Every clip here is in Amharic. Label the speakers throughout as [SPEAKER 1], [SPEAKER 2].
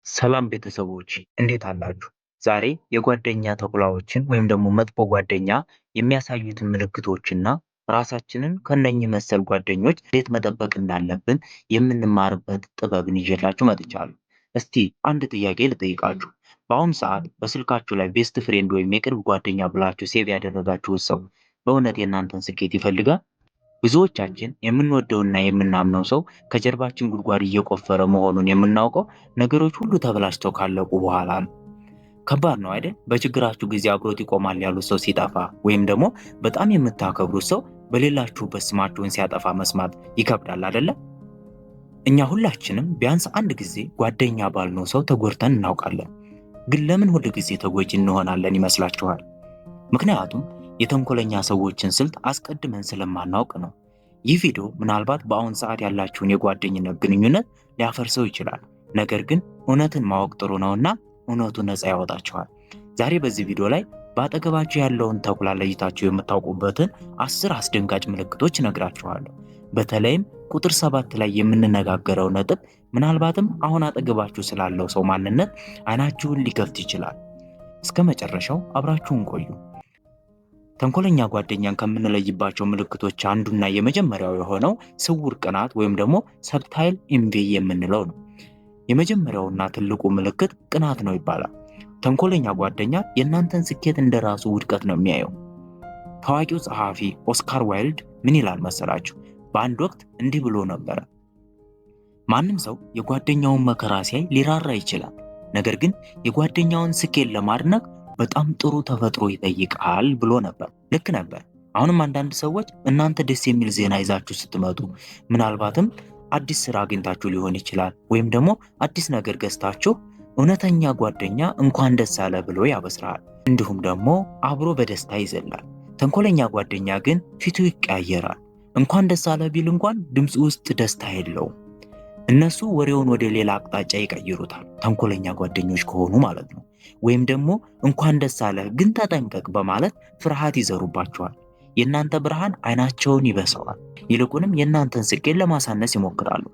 [SPEAKER 1] ሰላም ቤተሰቦች እንዴት አላችሁ? ዛሬ የጓደኛ ተኩላዎችን ወይም ደግሞ መጥፎ ጓደኛ የሚያሳዩትን ምልክቶችና ራሳችንን ከነኚህ መሰል ጓደኞች እንዴት መጠበቅ እንዳለብን የምንማርበት ጥበብን ይዤላችሁ መጥቻለሁ። እስቲ አንድ ጥያቄ ልጠይቃችሁ። በአሁኑ ሰዓት በስልካችሁ ላይ ቤስት ፍሬንድ ወይም የቅርብ ጓደኛ ብላችሁ ሴቭ ያደረጋችሁት ሰው በእውነት የእናንተን ስኬት ይፈልጋል? ብዙዎቻችን የምንወደውና የምናምነው ሰው ከጀርባችን ጉድጓድ እየቆፈረ መሆኑን የምናውቀው ነገሮች ሁሉ ተበላሽተው ካለቁ በኋላ ነው። ከባድ ነው አይደል? በችግራችሁ ጊዜ አብሮት ይቆማል ያሉት ሰው ሲጠፋ ወይም ደግሞ በጣም የምታከብሩት ሰው በሌላችሁበት ስማችሁን ሲያጠፋ መስማት ይከብዳል አይደለ? እኛ ሁላችንም ቢያንስ አንድ ጊዜ ጓደኛ ባልነው ሰው ተጎድተን እናውቃለን። ግን ለምን ሁል ጊዜ ተጎጂ እንሆናለን ይመስላችኋል? ምክንያቱም የተንኮለኛ ሰዎችን ስልት አስቀድመን ስለማናውቅ ነው። ይህ ቪዲዮ ምናልባት በአሁን ሰዓት ያላችሁን የጓደኝነት ግንኙነት ሊያፈርሰው ይችላል። ነገር ግን እውነትን ማወቅ ጥሩ ነውና እውነቱ ነፃ ያወጣችኋል። ዛሬ በዚህ ቪዲዮ ላይ በአጠገባችሁ ያለውን ተኩላ ለይታችሁ የምታውቁበትን 10 አስደንጋጭ ምልክቶች እነግራችኋለሁ። በተለይም ቁጥር 7 ላይ የምንነጋገረው ነጥብ ምናልባትም አሁን አጠገባችሁ ስላለው ሰው ማንነት አይናችሁን ሊከፍት ይችላል። እስከ መጨረሻው አብራችሁን ቆዩ። ተንኮለኛ ጓደኛን ከምንለይባቸው ምልክቶች አንዱና የመጀመሪያው የሆነው ስውር ቅናት ወይም ደግሞ ሰብታይል ኢንቪ የምንለው ነው። የመጀመሪያውና ትልቁ ምልክት ቅናት ነው ይባላል። ተንኮለኛ ጓደኛ የእናንተን ስኬት እንደራሱ ውድቀት ነው የሚያየው። ታዋቂው ጸሐፊ ኦስካር ዋይልድ ምን ይላል መሰላችሁ? በአንድ ወቅት እንዲህ ብሎ ነበረ፣ ማንም ሰው የጓደኛውን መከራ ሲያይ ሊራራ ይችላል፣ ነገር ግን የጓደኛውን ስኬት ለማድነቅ በጣም ጥሩ ተፈጥሮ ይጠይቃል ብሎ ነበር። ልክ ነበር። አሁንም አንዳንድ ሰዎች እናንተ ደስ የሚል ዜና ይዛችሁ ስትመጡ ምናልባትም አዲስ ስራ አግኝታችሁ ሊሆን ይችላል፣ ወይም ደግሞ አዲስ ነገር ገዝታችሁ እውነተኛ ጓደኛ እንኳን ደስ አለ ብሎ ያበስራል። እንዲሁም ደግሞ አብሮ በደስታ ይዘላል። ተንኮለኛ ጓደኛ ግን ፊቱ ይቀያየራል። እንኳን ደስ አለ ቢል እንኳን ድምፁ ውስጥ ደስታ የለውም። እነሱ ወሬውን ወደ ሌላ አቅጣጫ ይቀይሩታል፣ ተንኮለኛ ጓደኞች ከሆኑ ማለት ነው። ወይም ደግሞ እንኳን ደስ አለ ግን ተጠንቀቅ በማለት ፍርሃት ይዘሩባቸዋል። የእናንተ ብርሃን አይናቸውን ይበሰዋል። ይልቁንም የእናንተን ስኬት ለማሳነስ ይሞክራሉ።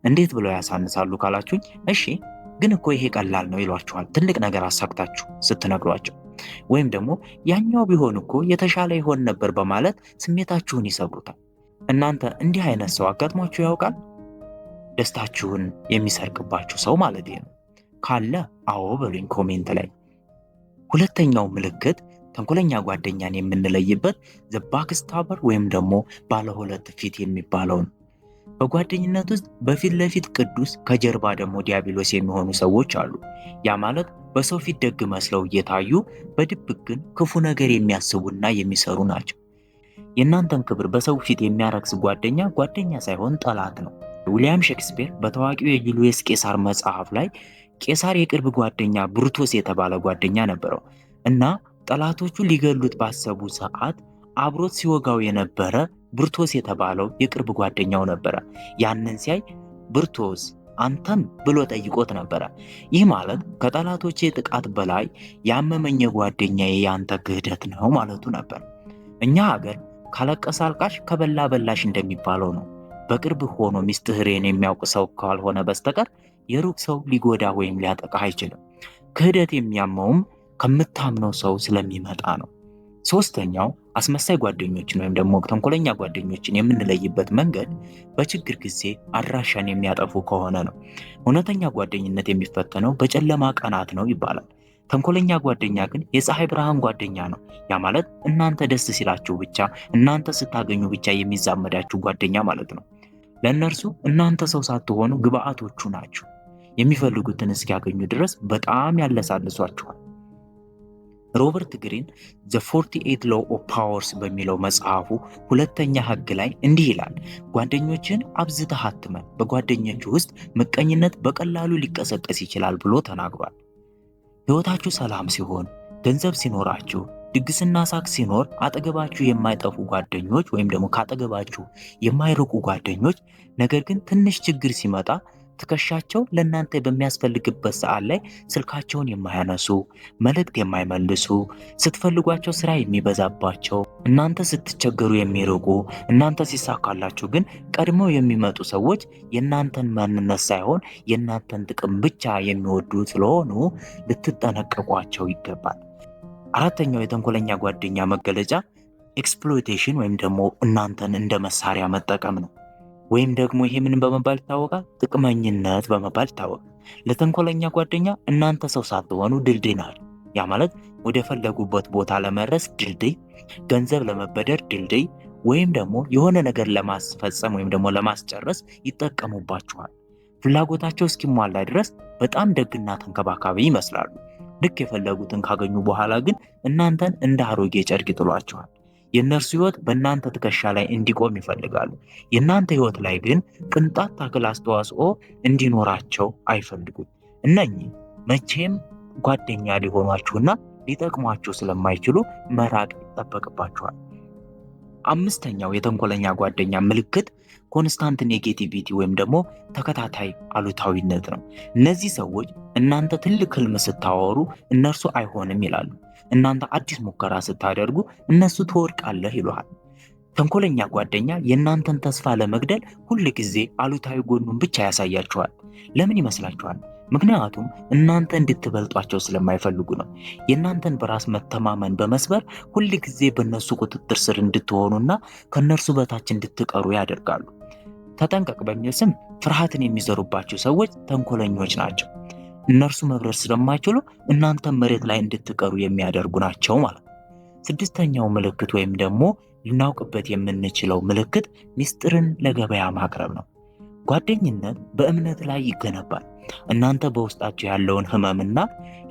[SPEAKER 1] እንዴት ብለው ያሳንሳሉ ካላችሁኝ፣ እሺ ግን እኮ ይሄ ቀላል ነው ይሏችኋል፣ ትልቅ ነገር አሳክታችሁ ስትነግሯቸው። ወይም ደግሞ ያኛው ቢሆን እኮ የተሻለ ይሆን ነበር በማለት ስሜታችሁን ይሰብሩታል። እናንተ እንዲህ አይነት ሰው አጋጥሟችሁ ያውቃል? ደስታችሁን የሚሰርቅባችሁ ሰው ማለት ነው። ካለ አዎ በሉኝ ኮሜንት ላይ። ሁለተኛው ምልክት ተንኮለኛ ጓደኛን የምንለይበት ዘ ባክስታበር ወይም ደግሞ ባለ ሁለት ፊት የሚባለው ነው። በጓደኝነት ውስጥ በፊት ለፊት ቅዱስ ከጀርባ ደግሞ ዲያብሎስ የሚሆኑ ሰዎች አሉ። ያ ማለት በሰው ፊት ደግ መስለው እየታዩ በድብቅ ግን ክፉ ነገር የሚያስቡና የሚሰሩ ናቸው። የእናንተን ክብር በሰው ፊት የሚያረክስ ጓደኛ ጓደኛ ሳይሆን ጠላት ነው። ዊሊያም ሼክስፒር በታዋቂው የጁልየስ ቄሳር መጽሐፍ ላይ ቄሳር የቅርብ ጓደኛ ብሩቶስ የተባለ ጓደኛ ነበረው እና ጠላቶቹ ሊገሉት ባሰቡ ሰዓት አብሮት ሲወጋው የነበረ ብሩቶስ የተባለው የቅርብ ጓደኛው ነበረ። ያንን ሲያይ ብሩቶስ አንተም ብሎ ጠይቆት ነበረ። ይህ ማለት ከጠላቶቼ ጥቃት በላይ ያመመኝ ጓደኛዬ ያንተ ክህደት ነው ማለቱ ነበር። እኛ ሀገር ካለቀሰ አልቃሽ ከበላ በላሽ እንደሚባለው ነው። በቅርብ ሆኖ ሚስጥርህን የሚያውቅ ሰው ካልሆነ በስተቀር የሩቅ ሰው ሊጎዳ ወይም ሊያጠቃ አይችልም። ክህደት የሚያመውም ከምታምነው ሰው ስለሚመጣ ነው። ሶስተኛው አስመሳይ ጓደኞችን ወይም ደግሞ ተንኮለኛ ጓደኞችን የምንለይበት መንገድ በችግር ጊዜ አድራሻን የሚያጠፉ ከሆነ ነው። እውነተኛ ጓደኝነት የሚፈተነው በጨለማ ቀናት ነው ይባላል። ተንኮለኛ ጓደኛ ግን የፀሐይ ብርሃን ጓደኛ ነው። ያ ማለት እናንተ ደስ ሲላችሁ ብቻ፣ እናንተ ስታገኙ ብቻ የሚዛመዳችሁ ጓደኛ ማለት ነው። ለእነርሱ እናንተ ሰው ሳትሆኑ ግብአቶቹ ናችሁ። የሚፈልጉትን እስኪያገኙ ድረስ በጣም ያለሳልሷችኋል። ሮበርት ግሪን ዘ 48 ሎው ኦፍ ፓወርስ በሚለው መጽሐፉ ሁለተኛ ህግ ላይ እንዲህ ይላል፣ ጓደኞችን አብዝተህ አትመን፣ በጓደኞች ውስጥ ምቀኝነት በቀላሉ ሊቀሰቀስ ይችላል ብሎ ተናግሯል። ህይወታችሁ ሰላም ሲሆን፣ ገንዘብ ሲኖራችሁ፣ ድግስና ሳቅ ሲኖር አጠገባችሁ የማይጠፉ ጓደኞች ወይም ደግሞ ካጠገባችሁ የማይርቁ ጓደኞች፣ ነገር ግን ትንሽ ችግር ሲመጣ ትከሻቸው ለእናንተ በሚያስፈልግበት ሰዓት ላይ ስልካቸውን የማያነሱ፣ መልእክት የማይመልሱ፣ ስትፈልጓቸው ስራ የሚበዛባቸው፣ እናንተ ስትቸገሩ የሚርቁ፣ እናንተ ሲሳካላችሁ ግን ቀድመው የሚመጡ ሰዎች የእናንተን ማንነት ሳይሆን የእናንተን ጥቅም ብቻ የሚወዱ ስለሆኑ ልትጠነቀቋቸው ይገባል። አራተኛው የተንኮለኛ ጓደኛ መገለጫ ኤክስፕሎይቴሽን ወይም ደግሞ እናንተን እንደ መሳሪያ መጠቀም ነው። ወይም ደግሞ ይሄ ምን በመባል ይታወቃል? ጥቅመኝነት በመባል ይታወቃል። ለተንኮለኛ ጓደኛ እናንተ ሰው ሳትሆኑ ድልድይ ናቸው። ያ ማለት ወደ ፈለጉበት ቦታ ለመድረስ ድልድይ፣ ገንዘብ ለመበደር ድልድይ፣ ወይም ደግሞ የሆነ ነገር ለማስፈጸም ወይም ደግሞ ለማስጨረስ ይጠቀሙባችኋል። ፍላጎታቸው እስኪሟላ ድረስ በጣም ደግና ተንከባካቢ ይመስላሉ። ልክ የፈለጉትን ካገኙ በኋላ ግን እናንተን እንደ አሮጌ ጨርቅ ይጥሏችኋል። የእነርሱ ህይወት በእናንተ ትከሻ ላይ እንዲቆም ይፈልጋሉ። የእናንተ ህይወት ላይ ግን ቅንጣት ታክል አስተዋጽኦ እንዲኖራቸው አይፈልጉም። እነኚህ መቼም ጓደኛ ሊሆኗችሁና ሊጠቅሟችሁ ስለማይችሉ መራቅ ይጠበቅባችኋል። አምስተኛው የተንኮለኛ ጓደኛ ምልክት ኮንስታንት ኔጌቲቪቲ ወይም ደግሞ ተከታታይ አሉታዊነት ነው። እነዚህ ሰዎች እናንተ ትልቅ ህልም ስታወሩ እነርሱ አይሆንም ይላሉ። እናንተ አዲስ ሙከራ ስታደርጉ እነሱ ትወድቃለህ ይሉሃል። ተንኮለኛ ጓደኛ የእናንተን ተስፋ ለመግደል ሁል ጊዜ አሉታዊ ጎኑን ብቻ ያሳያችኋል። ለምን ይመስላችኋል? ምክንያቱም እናንተ እንድትበልጧቸው ስለማይፈልጉ ነው። የእናንተን በራስ መተማመን በመስበር ሁል ጊዜ በእነሱ ቁጥጥር ስር እንድትሆኑና ከእነርሱ በታች እንድትቀሩ ያደርጋሉ። ተጠንቀቅ በሚል ስም ፍርሃትን የሚዘሩባቸው ሰዎች ተንኮለኞች ናቸው። እነርሱ መብረር ስለማይችሉ እናንተን መሬት ላይ እንድትቀሩ የሚያደርጉ ናቸው ማለት ነው። ስድስተኛው ምልክት ወይም ደግሞ ልናውቅበት የምንችለው ምልክት ሚስጥርን ለገበያ ማቅረብ ነው። ጓደኝነት በእምነት ላይ ይገነባል። እናንተ በውስጣችሁ ያለውን ህመምና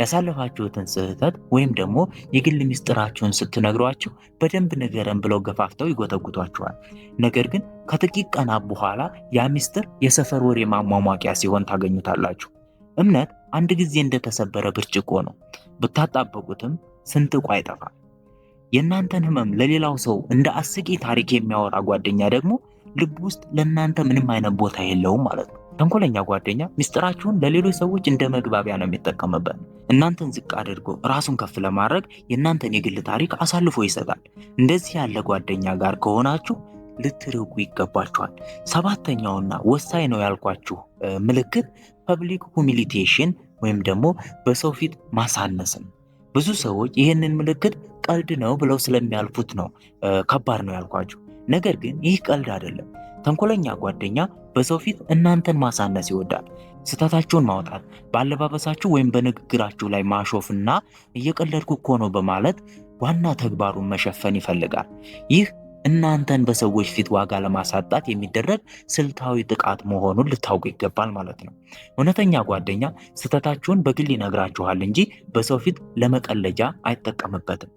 [SPEAKER 1] ያሳለፋችሁትን ስህተት ወይም ደግሞ የግል ሚስጥራችሁን ስትነግሯቸው በደንብ ንገረን ብለው ገፋፍተው ይጎተጉቷችኋል። ነገር ግን ከጥቂት ቀናት በኋላ ያ ሚስጥር የሰፈር ወሬ ማሟሟቂያ ሲሆን ታገኙታላችሁ። እምነት አንድ ጊዜ እንደተሰበረ ብርጭቆ ነው። ብታጣበቁትም ስንጥቁ አይጠፋም። የእናንተን ህመም ለሌላው ሰው እንደ አስቂ ታሪክ የሚያወራ ጓደኛ ደግሞ ልብ ውስጥ ለእናንተ ምንም አይነት ቦታ የለውም ማለት ነው። ተንኮለኛ ጓደኛ ሚስጥራችሁን ለሌሎች ሰዎች እንደ መግባቢያ ነው የሚጠቀምበት። እናንተን ዝቅ አድርጎ ራሱን ከፍ ለማድረግ የእናንተን የግል ታሪክ አሳልፎ ይሰጣል። እንደዚህ ያለ ጓደኛ ጋር ከሆናችሁ ልትርቁ ይገባችኋል። ሰባተኛውና ወሳኝ ነው ያልኳችሁ ምልክት ፐብሊክ ሁሚሊቴሽን ወይም ደግሞ በሰው ፊት ማሳነስን። ብዙ ሰዎች ይህንን ምልክት ቀልድ ነው ብለው ስለሚያልፉት ነው ከባድ ነው ያልኳችሁ። ነገር ግን ይህ ቀልድ አይደለም። ተንኮለኛ ጓደኛ በሰው ፊት እናንተን ማሳነስ ይወዳል። ስህተታችሁን ማውጣት፣ በአለባበሳችሁ ወይም በንግግራችሁ ላይ ማሾፍና እየቀለድኩ እኮ ነው በማለት ዋና ተግባሩን መሸፈን ይፈልጋል። ይህ እናንተን በሰዎች ፊት ዋጋ ለማሳጣት የሚደረግ ስልታዊ ጥቃት መሆኑን ልታውቁ ይገባል ማለት ነው። እውነተኛ ጓደኛ ስህተታችሁን በግል ይነግራችኋል እንጂ በሰው ፊት ለመቀለጃ አይጠቀምበትም።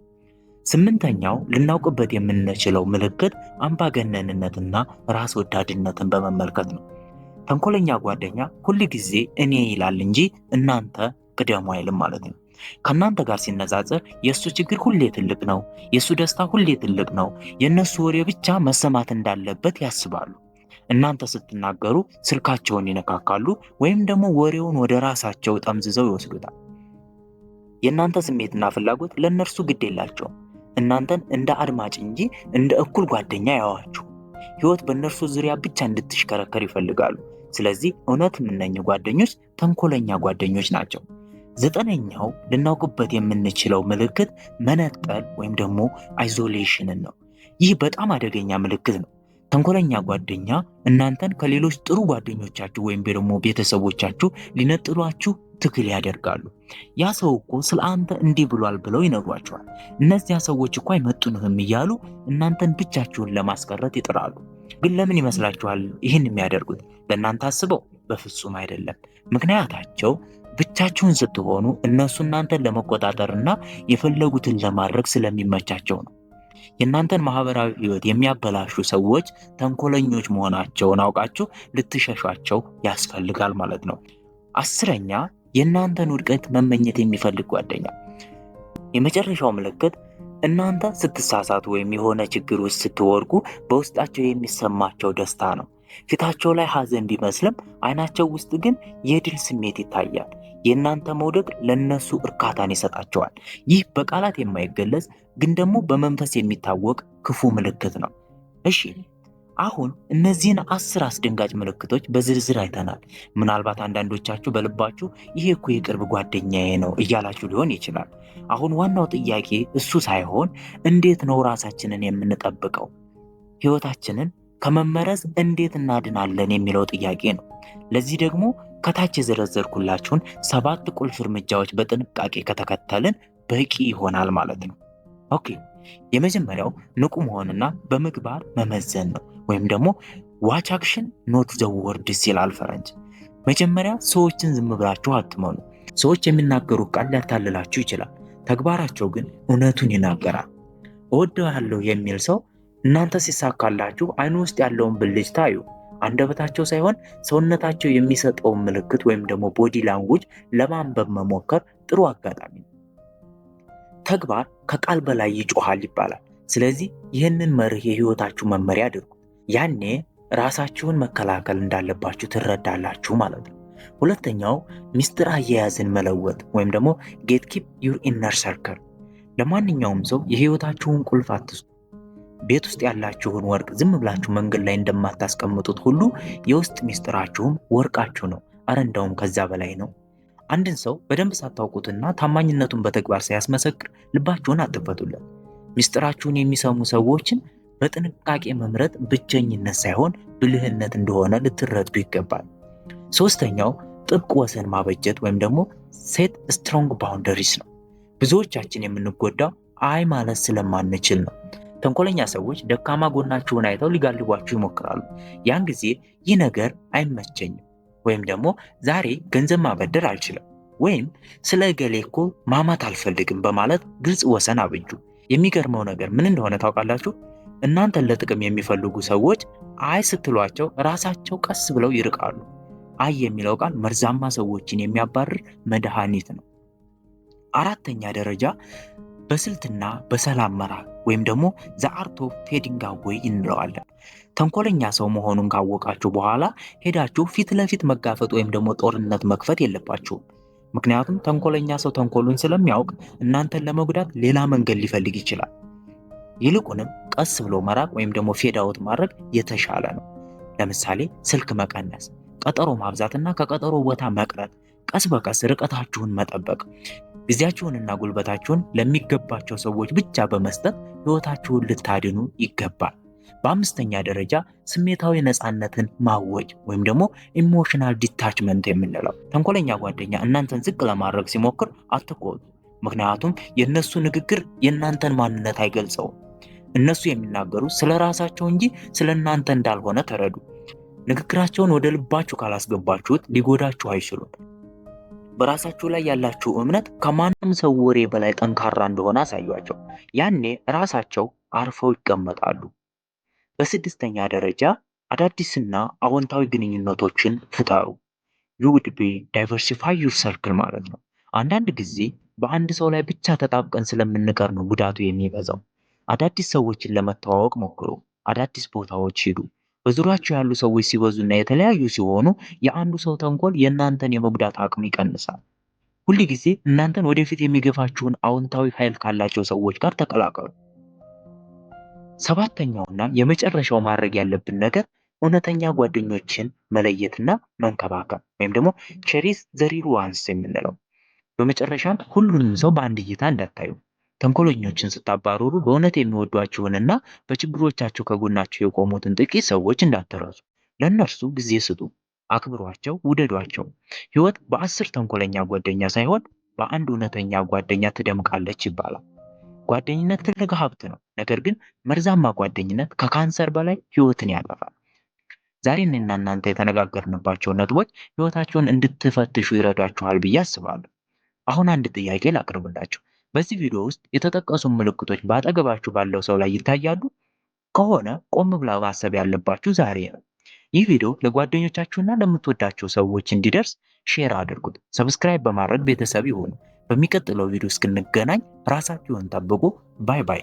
[SPEAKER 1] ስምንተኛው ልናውቅበት የምንችለው ምልክት አምባገነንነትና ራስ ወዳድነትን በመመልከት ነው። ተንኮለኛ ጓደኛ ሁል ጊዜ እኔ ይላል እንጂ እናንተ ቅደሙ አይልም ማለት ነው። ከእናንተ ጋር ሲነጻጸር የእሱ ችግር ሁሌ ትልቅ ነው፣ የእሱ ደስታ ሁሌ ትልቅ ነው፣ የእነሱ ወሬ ብቻ መሰማት እንዳለበት ያስባሉ። እናንተ ስትናገሩ ስልካቸውን ይነካካሉ ወይም ደግሞ ወሬውን ወደ ራሳቸው ጠምዝዘው ይወስዱታል። የእናንተ ስሜትና ፍላጎት ለእነርሱ ግድ የላቸውም። እናንተን እንደ አድማጭ እንጂ እንደ እኩል ጓደኛ ያዋችሁ። ህይወት በእነርሱ ዙሪያ ብቻ እንድትሽከረከር ይፈልጋሉ። ስለዚህ እውነትም እነኚህ ጓደኞች ተንኮለኛ ጓደኞች ናቸው። ዘጠነኛው ልናውቅበት የምንችለው ምልክት መነጠል ወይም ደግሞ አይዞሌሽንን ነው። ይህ በጣም አደገኛ ምልክት ነው። ተንኮለኛ ጓደኛ እናንተን ከሌሎች ጥሩ ጓደኞቻችሁ ወይም ደግሞ ቤተሰቦቻችሁ ሊነጥሏችሁ ትግል ያደርጋሉ። ያ ሰው እኮ ስለ አንተ እንዲህ ብሏል ብለው ይነግሯቸዋል። እነዚያ ሰዎች እኮ አይመጡንህም እያሉ እናንተን ብቻችሁን ለማስቀረት ይጥራሉ። ግን ለምን ይመስላችኋል ይህን የሚያደርጉት? ለእናንተ አስበው? በፍጹም አይደለም። ምክንያታቸው ብቻችሁን ስትሆኑ እነሱ እናንተን ለመቆጣጠርና የፈለጉትን ለማድረግ ስለሚመቻቸው ነው። የእናንተን ማህበራዊ ህይወት የሚያበላሹ ሰዎች ተንኮለኞች መሆናቸውን አውቃችሁ ልትሸሿቸው ያስፈልጋል ማለት ነው። አስረኛ የእናንተን ውድቀት መመኘት የሚፈልግ ጓደኛ። የመጨረሻው ምልክት እናንተ ስትሳሳቱ ወይም የሆነ ችግር ውስጥ ስትወድቁ በውስጣቸው የሚሰማቸው ደስታ ነው። ፊታቸው ላይ ሐዘን ቢመስልም አይናቸው ውስጥ ግን የድል ስሜት ይታያል። የእናንተ መውደቅ ለነሱ እርካታን ይሰጣቸዋል። ይህ በቃላት የማይገለጽ ግን ደግሞ በመንፈስ የሚታወቅ ክፉ ምልክት ነው። እሺ አሁን እነዚህን 10 አስደንጋጭ ምልክቶች በዝርዝር አይተናል። ምናልባት አንዳንዶቻችሁ በልባችሁ ይሄ እኮ የቅርብ ጓደኛዬ ነው እያላችሁ ሊሆን ይችላል። አሁን ዋናው ጥያቄ እሱ ሳይሆን እንዴት ነው ራሳችንን የምንጠብቀው? ህይወታችንን ከመመረዝ እንዴት እናድናለን የሚለው ጥያቄ ነው። ለዚህ ደግሞ ከታች የዘረዘርኩላችሁን 7 ቁልፍ እርምጃዎች በጥንቃቄ ከተከተልን በቂ ይሆናል ማለት ነው። ኦኬ የመጀመሪያው ንቁ መሆንና በምግባር መመዘን ነው። ወይም ደግሞ ዋች አክሽን ኖት ዘ ወርድስ ይላል ፈረንጅ። መጀመሪያ ሰዎችን ዝም ብላችሁ አትመኑ። ሰዎች የሚናገሩት ቃል ሊያታልላችሁ ይችላል፣ ተግባራቸው ግን እውነቱን ይናገራል። እወደዋለሁ የሚል ሰው እናንተ ሲሳካላችሁ አይኑ ውስጥ ያለውን ብልጭታ እዩ። አንደበታቸው ሳይሆን ሰውነታቸው የሚሰጠውን ምልክት ወይም ደግሞ ቦዲ ላንጉጅ ለማንበብ መሞከር ጥሩ አጋጣሚ ነው። ተግባር ከቃል በላይ ይጮሃል ይባላል። ስለዚህ ይህንን መርህ የህይወታችሁ መመሪያ አድርጉ። ያኔ ራሳችሁን መከላከል እንዳለባችሁ ትረዳላችሁ ማለት ነው። ሁለተኛው ሚስጥር አያያዝን መለወጥ ወይም ደግሞ ጌት ኪፕ ዩር ኢነር ሰርክል። ለማንኛውም ሰው የህይወታችሁን ቁልፍ አትስጡ። ቤት ውስጥ ያላችሁን ወርቅ ዝም ብላችሁ መንገድ ላይ እንደማታስቀምጡት ሁሉ የውስጥ ሚስጥራችሁም ወርቃችሁ ነው። አረ እንደውም ከዛ በላይ ነው። አንድን ሰው በደንብ ሳታውቁትና ታማኝነቱን በተግባር ሳያስመሰክር ልባችሁን አትፈቱለት። ሚስጥራችሁን የሚሰሙ ሰዎችን በጥንቃቄ መምረጥ ብቸኝነት ሳይሆን ብልህነት እንደሆነ ልትረዱ ይገባል። ሶስተኛው ጥብቅ ወሰን ማበጀት ወይም ደግሞ ሴት ስትሮንግ ባውንደሪስ ነው። ብዙዎቻችን የምንጎዳው አይ ማለት ስለማንችል ነው። ተንኮለኛ ሰዎች ደካማ ጎናችሁን አይተው ሊጋልቧችሁ ይሞክራሉ። ያን ጊዜ ይህ ነገር አይመቸኝም ወይም ደግሞ ዛሬ ገንዘብ ማበደር አልችልም ወይም ስለ እገሌ እኮ ማማት አልፈልግም በማለት ግልጽ ወሰን አብጁ። የሚገርመው ነገር ምን እንደሆነ ታውቃላችሁ? እናንተን ለጥቅም የሚፈልጉ ሰዎች አይ ስትሏቸው ራሳቸው ቀስ ብለው ይርቃሉ። አይ የሚለው ቃል መርዛማ ሰዎችን የሚያባርር መድኃኒት ነው። አራተኛ ደረጃ በስልትና በሰላም መራቅ ወይም ደግሞ ዘ አርት ኦፍ ፌዲንግ አዌይ እንለዋለን። ተንኮለኛ ሰው መሆኑን ካወቃችሁ በኋላ ሄዳችሁ ፊት ለፊት መጋፈጥ ወይም ደግሞ ጦርነት መክፈት የለባችሁም። ምክንያቱም ተንኮለኛ ሰው ተንኮሉን ስለሚያውቅ እናንተን ለመጉዳት ሌላ መንገድ ሊፈልግ ይችላል። ይልቁንም ቀስ ብሎ መራቅ ወይም ደግሞ ፌድ አውት ማድረግ የተሻለ ነው። ለምሳሌ ስልክ መቀነስ፣ ቀጠሮ ማብዛትና ከቀጠሮ ቦታ መቅረት፣ ቀስ በቀስ ርቀታችሁን መጠበቅ፣ ጊዜያችሁንና ጉልበታችሁን ለሚገባቸው ሰዎች ብቻ በመስጠት ህይወታችሁን ልታድኑ ይገባል። በአምስተኛ ደረጃ ስሜታዊ ነፃነትን ማወጅ ወይም ደግሞ ኢሞሽናል ዲታችመንት የምንለው። ተንኮለኛ ጓደኛ እናንተን ዝቅ ለማድረግ ሲሞክር አትቆጡ። ምክንያቱም የእነሱ ንግግር የእናንተን ማንነት አይገልጸውም። እነሱ የሚናገሩ ስለ ራሳቸው እንጂ ስለ እናንተ እንዳልሆነ ተረዱ። ንግግራቸውን ወደ ልባችሁ ካላስገባችሁት ሊጎዳችሁ አይችሉም። በራሳችሁ ላይ ያላችሁ እምነት ከማንም ሰው ወሬ በላይ ጠንካራ እንደሆነ አሳዩአቸው። ያኔ ራሳቸው አርፈው ይቀመጣሉ። በስድስተኛ ደረጃ አዳዲስና አዎንታዊ ግንኙነቶችን ፍጠሩ። you would be diversify your circle ማለት ነው። አንዳንድ ጊዜ በአንድ ሰው ላይ ብቻ ተጣብቀን ስለምንቀር ነው ጉዳቱ የሚበዛው። አዳዲስ ሰዎችን ለመተዋወቅ ሞክሩ። አዳዲስ ቦታዎች ሂዱ። በዙሪያችሁ ያሉ ሰዎች ሲበዙና የተለያዩ ሲሆኑ የአንዱ ሰው ተንኮል የእናንተን የመጉዳት አቅም ይቀንሳል። ሁል ጊዜ እናንተን ወደፊት የሚገፋችሁን አዎንታዊ ኃይል ካላቸው ሰዎች ጋር ተቀላቀሉ። ሰባተኛውና የመጨረሻው ማድረግ ያለብን ነገር እውነተኛ ጓደኞችን መለየትና መንከባከብ ወይም ደግሞ ቼሪስ ዘ ሪል ዋንስ የምንለው። በመጨረሻም ሁሉንም ሰው በአንድ እይታ እንዳታዩ። ተንኮለኞችን ስታባረሩ በእውነት የሚወዷችሁንና በችግሮቻችሁ ከጎናቸው የቆሙትን ጥቂት ሰዎች እንዳትረሱ። ለእነርሱ ጊዜ ስጡ፣ አክብሯቸው፣ ውደዷቸው። ህይወት በ10 ተንኮለኛ ጓደኛ ሳይሆን በአንድ እውነተኛ ጓደኛ ትደምቃለች ይባላል። ጓደኝነት ትልቅ ሀብት ነው። ነገር ግን መርዛማ ጓደኝነት ከካንሰር በላይ ህይወትን ያጠፋል። ዛሬ እኔና እናንተ የተነጋገርንባቸው ነጥቦች ህይወታችሁን እንድትፈትሹ ይረዷችኋል ብዬ አስባለሁ። አሁን አንድ ጥያቄ ላቅርብላችሁ። በዚህ ቪዲዮ ውስጥ የተጠቀሱ ምልክቶች በአጠገባችሁ ባለው ሰው ላይ ይታያሉ? ከሆነ ቆም ብላ ማሰብ ያለባችሁ ዛሬ ነው። ይህ ቪዲዮ ለጓደኞቻችሁና ለምትወዳቸው ሰዎች እንዲደርስ ሼር አድርጉት። ሰብስክራይብ በማድረግ ቤተሰብ ይሁኑ። በሚቀጥለው ቪዲዮ እስክንገናኝ ራሳችሁን ጠብቁ። ባይ ባይ።